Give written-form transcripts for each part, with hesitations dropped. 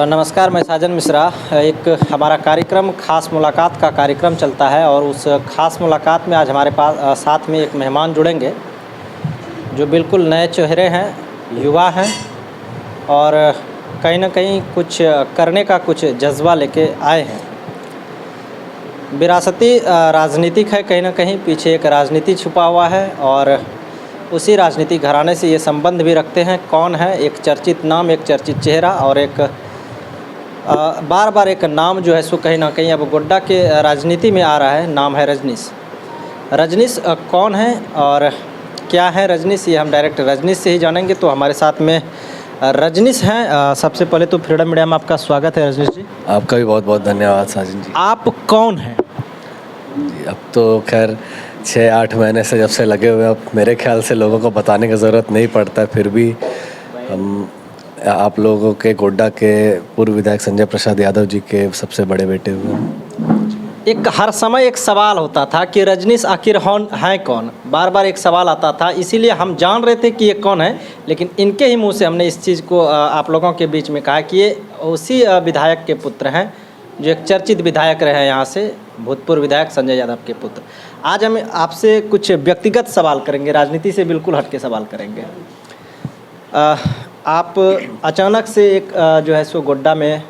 नमस्कार, मैं साजन मिश्रा। एक हमारा कार्यक्रम ख़ास मुलाकात का कार्यक्रम चलता है और उस ख़ास मुलाकात में आज हमारे पास साथ में एक मेहमान जुड़ेंगे जो बिल्कुल नए चेहरे हैं, युवा हैं और कहीं न कहीं कुछ करने का कुछ जज़्बा लेके आए हैं। विरासती राजनीतिक है, कहीं न कहीं पीछे एक राजनीति छुपा हुआ है और उसी राजनीतिक घराने से ये संबंध भी रखते हैं। कौन है? एक चर्चित नाम, एक चर्चित चेहरा और एक बार बार एक नाम जो है सो कहीं ना कहीं अब गोड्डा के राजनीति में आ रहा है। नाम है रजनीश। रजनीश कौन है और क्या है रजनीश, ये हम डायरेक्ट रजनीश से ही जानेंगे। तो हमारे साथ में रजनीश हैं। सबसे पहले तो फ्रीडम मीडिया में आपका स्वागत है रजनीश जी। आपका भी बहुत बहुत धन्यवाद साजन जी। आप कौन हैं? अब तो खैर 6-8 महीने से जब से लगे हुए हैं, अब मेरे ख्याल से लोगों को बताने की ज़रूरत नहीं पड़ता है। फिर भी हम आप लोगों के गोड्डा के पूर्व विधायक संजय प्रसाद यादव जी के सबसे बड़े बेटे हुए हैं। एक हर समय एक सवाल होता था कि रजनीश आखिर है कौन, बार बार एक सवाल आता था। इसीलिए हम जान रहे थे कि ये कौन है, लेकिन इनके ही मुंह से हमने इस चीज़ को आप लोगों के बीच में कहा कि ये उसी विधायक के पुत्र हैं जो एक चर्चित विधायक रहे हैं यहाँ से, भूतपूर्व विधायक संजय यादव के पुत्र। आज हम आपसे कुछ व्यक्तिगत सवाल करेंगे, राजनीति से बिल्कुल हट के सवाल करेंगे। आप अचानक से एक जो है सो गोड्डा में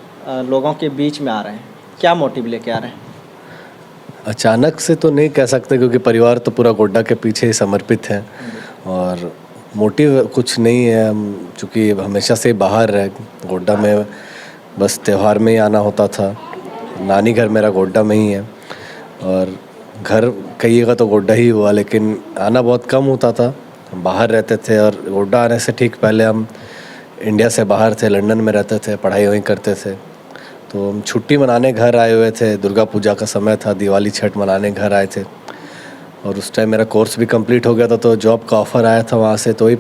लोगों के बीच में आ रहे हैं, क्या मोटिव लेके आ रहे हैं? अचानक से तो नहीं कह सकते, क्योंकि परिवार तो पूरा गोड्डा के पीछे ही समर्पित है और मोटिव कुछ नहीं है। हम चूँकि हमेशा से बाहर रहे, गोड्डा में बस त्यौहार में ही आना होता था। नानी घर मेरा गोड्डा में ही है और घर कहिएगा तो गोड्डा ही हुआ, लेकिन आना बहुत कम होता था। हम बाहर रहते थे और गोड्डा आने से ठीक पहले हम इंडिया से बाहर थे, लंदन में रहते थे, पढ़ाई वहीं करते थे। तो हम छुट्टी मनाने घर आए हुए थे, दुर्गा पूजा का समय था, दिवाली छठ मनाने घर आए थे और उस टाइम मेरा कोर्स भी कंप्लीट हो गया था। तो जॉब का ऑफ़र आया था वहाँ से, तो ही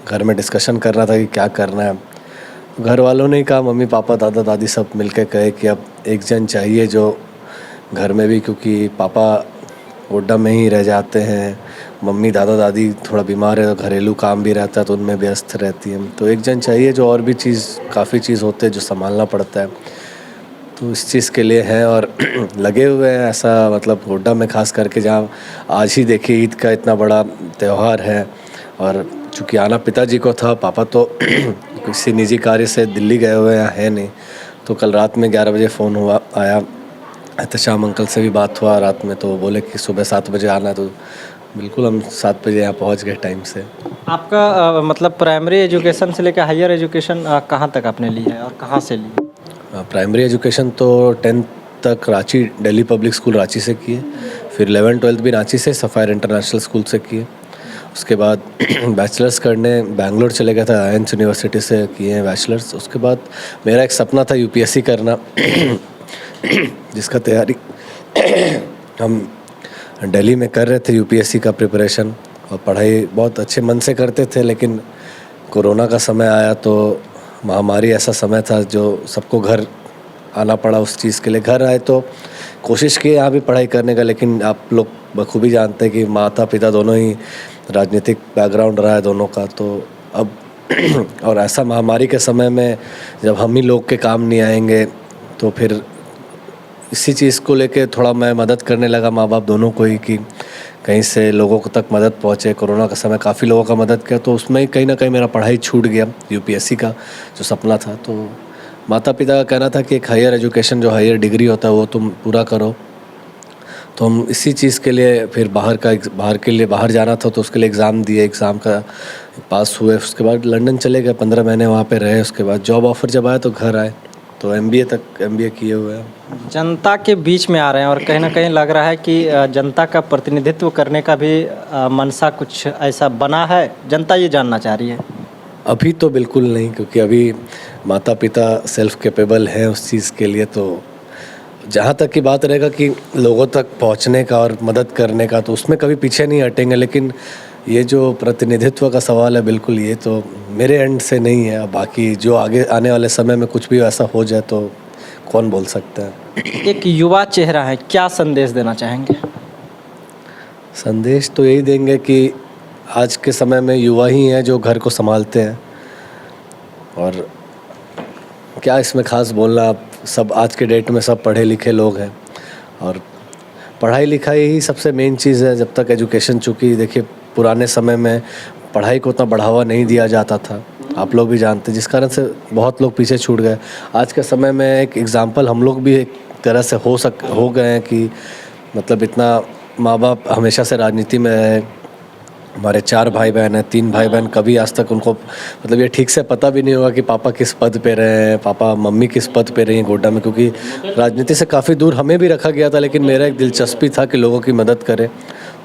घर में डिस्कशन करना था कि क्या करना है। घर वालों ने कहा, मम्मी पापा दादा दादी सब मिलकर कहे कि अब एक जन चाहिए जो घर में भी, क्योंकि पापा गोड्डा में ही रह जाते हैं, मम्मी दादा दादी थोड़ा बीमार है, घरेलू काम भी रहता है तो उनमें व्यस्त रहती हैं। तो एक जन चाहिए जो और भी काफ़ी चीज़ होते हैं जो संभालना पड़ता है। तो इस चीज़ के लिए हैं और लगे हुए हैं। ऐसा मतलब गोड्डा में ख़ास करके, जहाँ आज ही देखिए ईद का इतना बड़ा त्यौहार है और चूँकि आना पिताजी को था, पापा तो किसी निजी कार्य से दिल्ली गए हुए हैं नहीं। तो कल रात में 11 बजे फ़ोन आया, एहतशाम अंकल से भी बात हुआ रात में, तो बोले कि सुबह 7 बजे आना। तो बिल्कुल हम 7 बजे यहाँ पहुँच गए टाइम से। आपका मतलब प्राइमरी एजुकेशन से लेकर हायर एजुकेशन कहाँ तक आपने ली है और कहाँ से ली? प्राइमरी एजुकेशन तो 10th तक रांची दिल्ली पब्लिक स्कूल रांची से किए, फिर 11th-12th भी रांची से सफ़ायर इंटरनेशनल स्कूल से किए। उसके बाद बैचलर्स करने बेंगलोर चले गया था, आयंस यूनिवर्सिटी से किए हैं बैचलर्स। उसके बाद मेरा एक सपना था यूपीएससी करना जिसका तैयारी हम दिल्ली में कर रहे थे, यूपीएससी का प्रिपरेशन, और पढ़ाई बहुत अच्छे मन से करते थे। लेकिन कोरोना का समय आया तो महामारी ऐसा समय था जो सबको घर आना पड़ा। उस चीज़ के लिए घर आए तो कोशिश की यहाँ भी पढ़ाई करने का, लेकिन आप लोग बखूबी जानते हैं कि माता पिता दोनों ही राजनीतिक बैकग्राउंड रहा है दोनों का। तो अब और ऐसा महामारी के समय में जब हम ही लोग के काम नहीं आएंगे, तो फिर इसी चीज़ को लेके थोड़ा मैं मदद करने लगा माँ बाप दोनों को ही, कि कहीं से लोगों को तक मदद पहुँचे। कोरोना का समय काफ़ी लोगों का मदद किया, तो उसमें कहीं ना कहीं मेरा पढ़ाई छूट गया, यूपीएससी का जो सपना था। तो माता पिता का कहना था कि एक हायर एजुकेशन जो हायर डिग्री होता है वो तुम पूरा करो। तो हम इसी चीज़ के लिए फिर बाहर जाना था, तो उसके लिए एग्ज़ाम दिए, एग्ज़ाम का पास हुए। उसके बाद लंदन चले गए, 15 महीने वहाँ पे रहे। उसके बाद जॉब ऑफ़र जब आया तो घर आए, तो एमबीए किए हुए हैं। जनता के बीच में आ रहे हैं और कहीं ना कहीं लग रहा है कि जनता का प्रतिनिधित्व करने का भी मनसा कुछ ऐसा बना है, जनता ये जानना चाह रही है। अभी तो बिल्कुल नहीं, क्योंकि अभी माता पिता सेल्फ कैपेबल हैं उस चीज़ के लिए। तो जहाँ तक की बात रहेगा कि लोगों तक पहुँचने का और मदद करने का, तो उसमें कभी पीछे नहीं हटेंगे। लेकिन ये जो प्रतिनिधित्व का सवाल है, बिल्कुल ये तो मेरे एंड से नहीं है। बाकी जो आगे आने वाले समय में कुछ भी ऐसा हो जाए तो कौन बोल सकता है। एक युवा चेहरा है, क्या संदेश देना चाहेंगे? संदेश तो यही देंगे कि आज के समय में युवा ही हैं जो घर को संभालते हैं, और क्या इसमें ख़ास बोलना, आप सब आज के डेट में सब पढ़े लिखे लोग हैं और पढ़ाई लिखाई ही सबसे मेन चीज़ है। जब तक एजुकेशन, चूँकि देखिए पुराने समय में पढ़ाई को उतना बढ़ावा नहीं दिया जाता था, आप लोग भी जानते हैं, जिस कारण से बहुत लोग पीछे छूट गए। आज के समय में एक एग्ज़ाम्पल हम लोग भी एक तरह से हो गए हैं कि मतलब इतना माँ बाप हमेशा से राजनीति में रहे। हमारे 4 भाई बहन हैं, 3 भाई बहन, कभी आज तक उनको मतलब ये ठीक से पता भी नहीं होगा कि पापा किस पद पे रहे हैं, पापा मम्मी किस पद पे रही हैं गोड्डा में, क्योंकि राजनीति से काफ़ी दूर हमें भी रखा गया था। लेकिन मेरा एक दिलचस्पी था कि लोगों की मदद करें,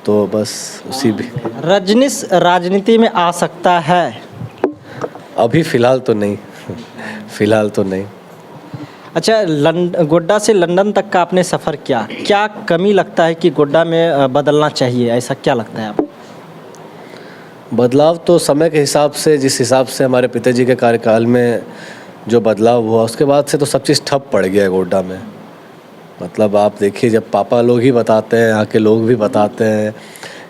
तो बस उसी भी। रजनीश राजनीति में आ सकता है? अभी फ़िलहाल तो नहीं फ़िलहाल तो नहीं। अच्छा, गोड्डा से लंदन तक का आपने सफ़र किया, क्या कमी लगता है कि गोड्डा में बदलना चाहिए, ऐसा क्या लगता है आपको? बदलाव तो समय के हिसाब से, जिस हिसाब से हमारे पिताजी के कार्यकाल में जो बदलाव हुआ, उसके बाद से तो सब चीज़ ठप पड़ गया है गोड्डा में। मतलब आप देखिए, जब पापा लोग ही बताते हैं, यहाँ के लोग भी बताते हैं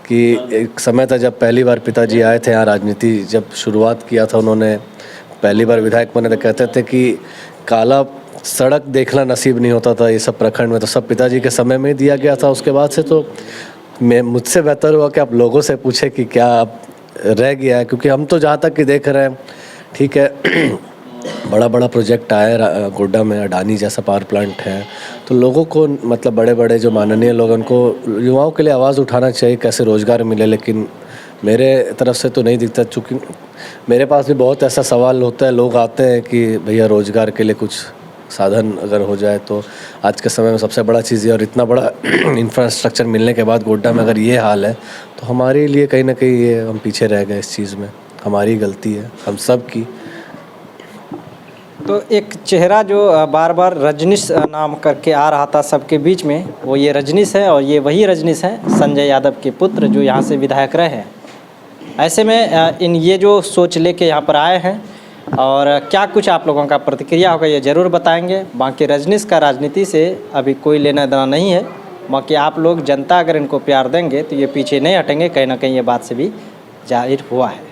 कि एक समय था जब पहली बार पिताजी आए थे यहाँ, राजनीति जब शुरुआत किया था उन्होंने, पहली बार विधायक बने, तो कहते थे कि काला सड़क देखना नसीब नहीं होता था ये सब प्रखंड में, तो सब पिताजी के समय में ही दिया गया था। उसके बाद से तो मुझसे बेहतर हुआ कि आप लोगों से पूछे कि क्या आप रह गया है, क्योंकि हम तो जहाँ तक कि देख रहे हैं, ठीक है बड़ा बड़ा प्रोजेक्ट आया है गोड्डा में, अडानी जैसा पावर प्लांट है, तो लोगों को मतलब बड़े बड़े जो माननीय लोग, उनको युवाओं के लिए आवाज़ उठाना चाहिए, कैसे रोज़गार मिले। लेकिन मेरे तरफ से तो नहीं दिखता, चूँकि मेरे पास भी बहुत ऐसा सवाल होता है, लोग आते हैं कि भैया रोज़गार के लिए कुछ साधन अगर हो जाए। तो आज के समय में सबसे बड़ा चीज़ है, और इतना बड़ा इंफ्रास्ट्रक्चर मिलने के बाद गोड्डा में अगर ये हाल है, तो हमारे लिए कहीं ना कहीं ये हम पीछे रह गए इस चीज़ में, हमारी गलती है, हम सब की। तो एक चेहरा जो बार बार रजनीश नाम करके आ रहा था सबके बीच में, वो ये रजनीश है, और ये वही रजनीश है संजय यादव के पुत्र जो यहाँ से विधायक रहे हैं। ऐसे में ये जो सोच लेके यहाँ पर आए हैं, और क्या कुछ आप लोगों का प्रतिक्रिया होगा ये ज़रूर बताएंगे। बाकी रजनीश का राजनीति से अभी कोई लेना देना नहीं है, बाकी आप लोग जनता अगर इनको प्यार देंगे तो ये पीछे नहीं हटेंगे, कहीं ना कहीं ये बात से भी जाहिर हुआ है।